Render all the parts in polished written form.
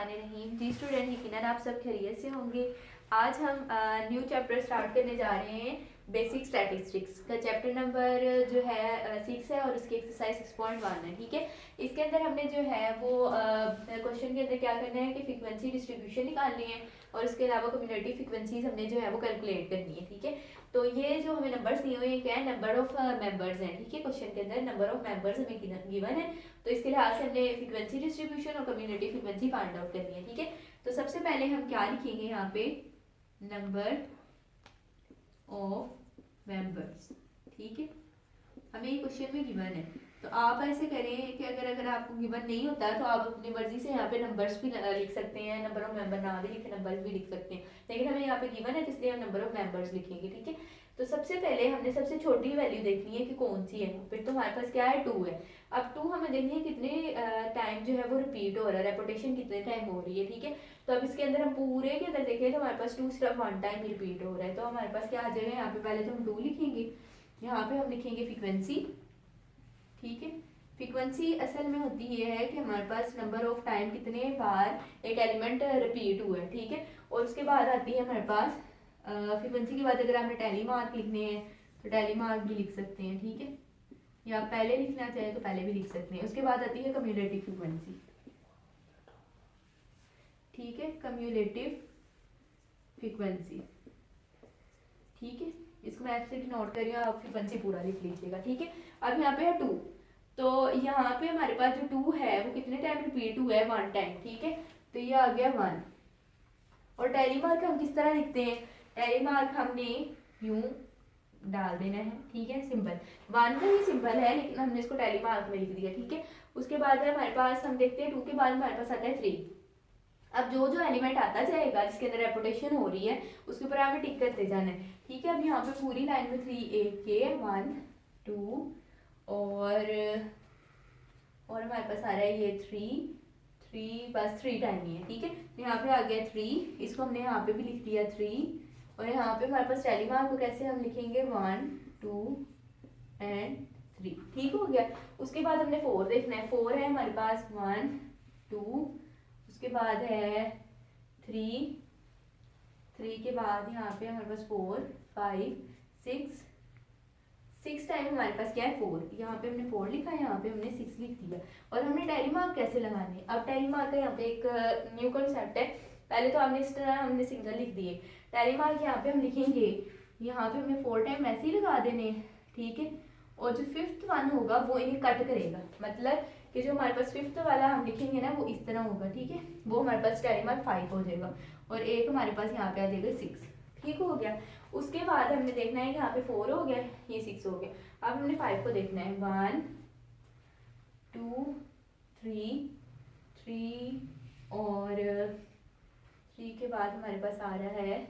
बिस्मिल्लाहिर्रहमानिर्रहीम। जी स्टूडेंट, यकीनन आप सब खैरियत से होंगे। आज हम न्यू चैप्टर स्टार्ट करने जा रहे हैं। बेसिक स्टैटिस्टिक्स का चैप्टर नंबर जो है 6 है और उसकी एक्सरसाइज 6.1 है। ठीक है, इसके अंदर हमने जो है वो क्वेश्चन के अंदर क्या करना है कि फ्रीक्वेंसी डिस्ट्रीब्यूशन निकालनी है और उसके अलावा कम्युनिटी फ्रीक्वेंसीज हमने जो है वो कैलकुलेट करनी है। ठीक है, तो ये जो हमें नंबर्स दिए हुए हैं क्या है, नंबर ऑफ मेंबर्स हैं। ठीक है, क्वेश्चन के अंदर नंबर ऑफ मेंबर्स हमें गिवन है, तो इसके लिहाज से हमने फ्रीक्वेंसी डिस्ट्रीब्यूशन और कम्युनिटी फ्रीक्वेंसी फाइंड आउट करनी है। ठीक है, तो सबसे पहले हम क्या लिखेंगे यहाँ पे, नंबर ऑफ मेंबर्स। ठीक है, हमें ये क्वेश्चन में गिवन है, तो आप ऐसे करें कि अगर आपको गिवन नहीं होता तो आप अपनी मर्जी से यहाँ पे नंबर्स भी लिख सकते हैं, नंबर ऑफ मेंबर ना भी लिखे, नंबर्स भी लिख सकते हैं, लेकिन हमें यहाँ पे गिवन है तो इसलिए हम नंबर ऑफ मेंबर्स लिखेंगे। ठीक है, तो सबसे पहले हमने सबसे छोटी वैल्यू देखनी है कि कौन सी है। फिर तो हमारे पास क्या है, 2 है। अब 2 हमें देखनी है कितने टाइम जो है वो रिपीट हो रहा है, रेपिटेशन कितने टाइम हो रही है। ठीक है, तो अब इसके अंदर हम पूरे के अंदर देखें तो हमारे पास 2 सिर्फ 1 टाइम रिपीट हो रहा है, तो हमारे पास क्या आ जाएगा, यहाँ पे पहले तो हम 2 लिखेंगे, यहाँ पे हम लिखेंगे फ्रीक्वेंसी। ठीक है, फ्रीक्वेंसी असल में होती ये है कि हमारे पास नंबर ऑफ टाइम कितने बार एक एलिमेंट रिपीट हुआ है। ठीक है, और उसके बाद आती है हमारे पास फ्रीक्वेंसी के बाद अगर आपने टैली मार्क लिखने हैं तो टैली मार्क भी लिख सकते हैं। ठीक है, या आप पहले लिखना चाहें तो पहले भी लिख सकते हैं। उसके बाद आती है कम्युलेटिव फ्रीक्वेंसी। ठीक है, कम्युलेटिव फ्रीक्वेंसी। ठीक है, इसको मैं ऐसे नोट करिए, आप फ्रीक्वेंसी पूरा लिख लीजिएगा। ठीक है, अब यहाँ पे है 2, तो यहाँ पे हमारे पास जो 2 है वो कितने टाइम रिपीट हुआ है, 1 टाइम। ठीक है, तो ये आ गया 1। और टैली मार्क हम किस तरह लिखते हैं, टैली मार्क हमने यूं डाल देना है। ठीक है, सिंपल 1 का ही सिंपल है, लेकिन हमने इसको टैली मार्क में लिख दिया। ठीक है, उसके बाद है हमारे पास, हम देखते हैं 2 के बाद हमारे पास आता है 3। अब जो जो एलिमेंट आता जाएगा जिसके अंदर रेपुटेशन हो रही है उसके ऊपर हमें टिक करते जाना है। ठीक है, अब यहाँ पे पूरी लाइन में 3 एक के 1 2 और हमारे पास आ रहा है ये 3 बस 3 टाइम ही है। ठीक है, यहाँ पे आ गया 3, इसको हमने यहाँ पे भी लिख दिया 3, और यहाँ पे हमारे पास टैली मार्क को कैसे हम लिखेंगे, 1 2 एंड 3। ठीक हो गया, उसके बाद हमने 4 देखना है। 4 है हमारे पास 1 2, उसके बाद है 3 के बाद यहाँ पे हमारे पास 4 5 6 टाइम हमारे पास क्या है, 4। यहाँ पे हमने 4 लिखा है, यहाँ पे हमने 6 लिख दिया। और हमने टैली मार्क कैसे लगाने, अब टैली मार्क का यहाँ पे एक न्यू कॉन्सेप्ट है। पहले तो हमने इस तरह हमने सिंगल लिख दिए, टैली मार्क यहाँ पे हम लिखेंगे, यहाँ पे हमने 4 टाइम ऐसे ही लगा देने। ठीक है, और जो 5th वन होगा वो इन्हें कट करेगा, मतलब कि जो हमारे पास 5th वाला हम लिखेंगे ना वो इस तरह होगा। ठीक है, वो हमारे पास टैली मार्क 5 हो जाएगा, और एक हमारे पास यहाँ पे आ जाएगा 6। ठीक हो गया, उसके बाद हमने देखना है कि यहाँ पे 4 हो गया, ये 6 हो गया। अब हमने 5 को देखना है, 1 2 3 और 3 के बाद हमारे पास आ रहा है,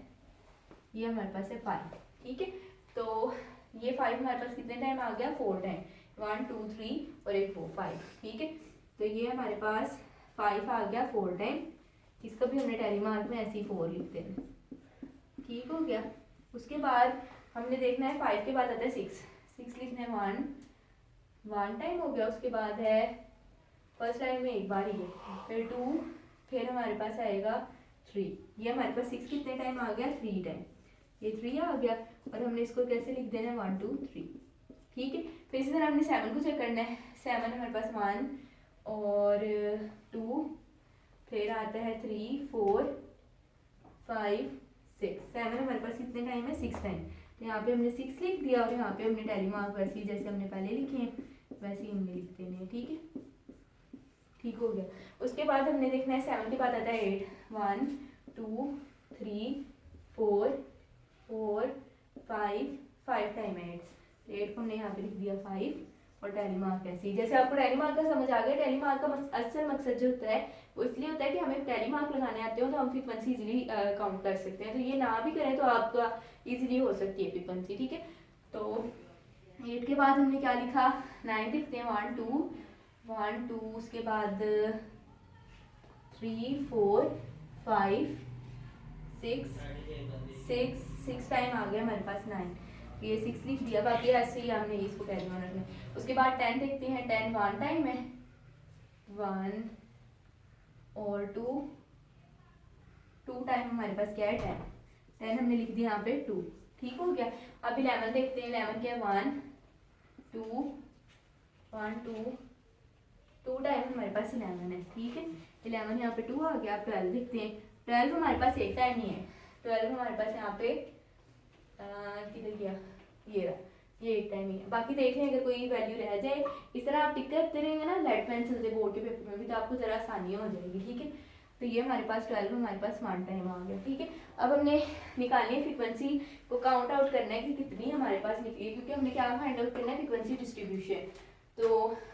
ये हमारे पास है 5। ठीक है, तो ये 5 हमारे पास कितने टाइम आ गया, 4 टाइम, 1 2 3 और एक 4 5। ठीक है, तो ये हमारे पास 5 आ गया 4 टाइम, इसका भी हमने टैली मार्क में ऐसे ही 4 लिखते हैं। ठीक हो गया, उसके बाद हमने देखना है 5 के बाद आता है 6 लिखना है, 1 टाइम हो गया। उसके बाद है फर्स्ट टाइम में एक बार ही है, फिर 2, फिर हमारे पास आएगा 3। ये हमारे पास 6 कितने टाइम आ गया, 3 टाइम, ये 3 आ गया। और हमने इसको कैसे लिख देना है, 1 2 3। ठीक है, फिर इसी तरह हमने 7 को चेक करना है। 7 हमारे पास 1 और 2, फिर आता है 3 4 5 6। 7 हमारे पास कितने टाइम है, 6 टाइम, तो यहाँ पे हमने 6 लिख दिया, और यहाँ पे हमने टैली मार्क वैसे ही जैसे हमने पहले लिखे हैं वैसे ही हमने लिख देने हैं। ठीक है, ठीक हो गया, उसके बाद हमने देखना है 7 के बाद आता है 8 1 2 3 4 5 टाइम है 8 को हमने यहाँ पे लिख दिया 5, और टैली मार्क ऐसे ही। जैसे आपको टैली मार्क का समझ आ गया, टैली मार्क का असल मकसद जो होता है वो इसलिए होता है कि हमें टैली मार्क लगाने आते हो तो हम फ्रीक्वेंसी इजीली काउंट कर सकते हैं, तो ये ना भी करें तो आपका इजीली हो सकती है फ्रीक्वेंसी। ठीक है, तो 8 के बाद हमने क्या लिखा, 9 लिखते हैं, 1 2 उसके बाद 3 4 5 6 टाइम आ गया हमारे पास 9, ये 6 लिख दिया, बाकी ऐसे ही हमने इसको कैरी ऑन रखना है। उसके बाद 10 देखते हैं, 10 1 टाइम है, 1 और 2 2 टाइम हमारे पास क्या है 10, 10 हमने लिख दिया यहाँ पे 2, ठीक हो गया। अब 11 देखते हैं, 11 क्या है 1 2 1 2, 2 टाइम हमारे पास 11 है, ठीक है। 11 यहाँ पे 2 आ गया। अब 12 देखते हैं, 12 हमारे पास एक टाइम ही है, 12 हमारे पास यहाँ पे किधर गया, ये रहा, ये एक टाइम ही है। बाकी देख लें अगर कोई वैल्यू रह जाए, इस तरह आप टिक करते रहेंगे ना लेड पेंसिल से बोर्ड के पेपर में भी, तो आपको ज़रा आसानी हो जाएगी, ठीक है। तो ये हमारे पास 12 हमारे पास 1 टाइम आ गया, ठीक है। अब हमने निकालनी है फ्रीक्वेंसी को काउंट आउट करना है कि कितनी हमारे पास निकली, क्योंकि हमने क्या फाइंड आउट करना है, फ्रीक्वेंसी डिस्ट्रीब्यूशन। तो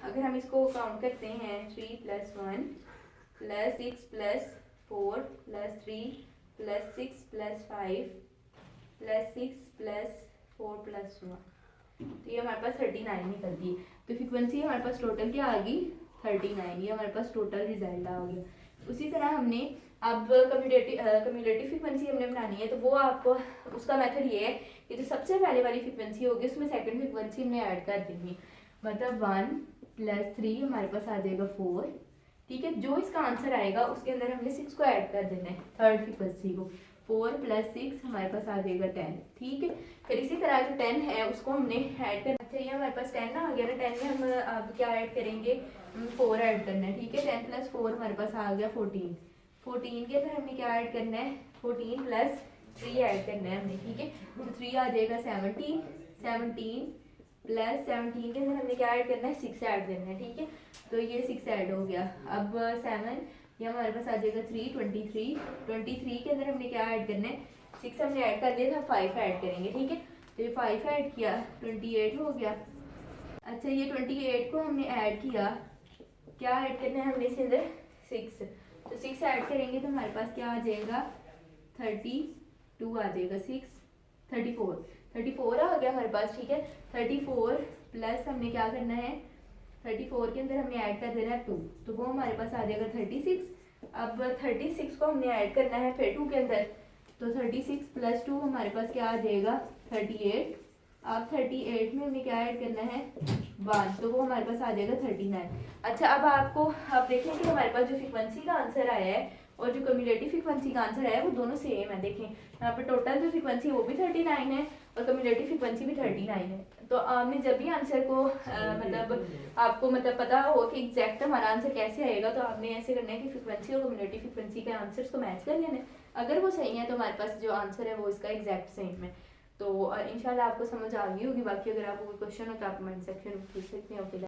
अगर हम इसको काउंट करते हैं 3 + 1 + 6 + 4 + 3 + 6 + 5 + 6 + 4 + 1, तो ये हमारे पास 39 निकलती है। तो फ्रीक्वेंसी हमारे पास टोटल क्या आ गई 39, ये हमारे पास टोटल रिजल्ट आ गया। उसी तरह हमने अब कम्यूलेटिव फ्रीक्वेंसी हमने बनानी है, तो वो आप उसका मेथड ये है कि जो सबसे पहले वाली फ्रीक्वेंसी होगी उसमें सेकंड फ्रीक्वेंसी हमने ऐड कर देंगे, मतलब 1 + 3 हमारे पास आ जाएगा 4, ठीक है। जो इसका आंसर आएगा उसके अंदर हमने 6 को ऐड कर देना है, थर्ड फ्रीक्वेंसी को। 4 + 6 हमारे पास आ जाएगा 10, ठीक है। फिर इसी तरह जो 10 है उसको हमने ऐड करना चाहिए। हमारे पास 10 आ गया ना, 10 में हम अब क्या ऐड करेंगे, 4 ऐड करना है, ठीक है। 10 + 4 हमारे पास आ गया 14, 14 के अंदर हमने क्या ऐड करना है, 14 + 3 ऐड करना है हमने, ठीक है। तो 3 आ जाएगा 17, 17 + 17 के अंदर हमने क्या ऐड करना है, 6 ऐड करना है, ठीक है। तो ये 6 ऐड हो गया। अब 7 ये हमारे पास आ जाएगा 3, 23, 23 के अंदर हमने क्या ऐड करना है, 6 हमने ऐड कर दिया था, 5 ऐड करेंगे, ठीक है। तो ये 5 ऐड किया, 28 हो गया। अच्छा ये 28 को हमने ऐड किया, क्या ऐड करना है हमने इसके अंदर 6, तो 6 ऐड करेंगे तो हमारे पास क्या आ जाएगा 32 आ जाएगा, 6 34 आ गया हमारे पास, ठीक है। 34 प्लस हमने क्या करना है, 34 के अंदर हमने ऐड कर देना है 2, तो वो हमारे पास आ जाएगा 36। अब 36 को हमने ऐड करना है फिर 2 के अंदर, तो 36 + 2 हमारे पास क्या आ जाएगा 38। अब 38 में हमें क्या ऐड करना है 1, तो वो हमारे पास आ जाएगा 39। अच्छा अब आपको आप देखें कि हमारे पास जो फ्रीक्वेंसी का आंसर आया है और जो कम्यूलेटिव फ्रीक्वेंसी का आंसर है वो दोनों सेम है। देखें यहाँ पर टोटल जो फ्रीक्वेंसी वो भी 39 है और कम्यूलेटिव फ्रीक्वेंसी भी 39 है। तो आपने जब भी आंसर को मतलब आपको मतलब पता हो कि एग्जैक्ट हमारा आंसर कैसे आएगा, तो आपने ऐसे करना है कि फ्रीक्वेंसी और कम्यूलेटिव फ्रीक्वेंसी के आंसर्स को मैच कर लेना है। अगर वो सही है तो हमारे पास जो आंसर है वो इसका एग्जैक्ट सेम है। तो इंशाल्लाह आपको समझ आ गई होगी। बाकी अगर आपको कोई क्वेश्चन हो तो आप कमेंट सेक्शन में पूछ सकते हैं। ओके।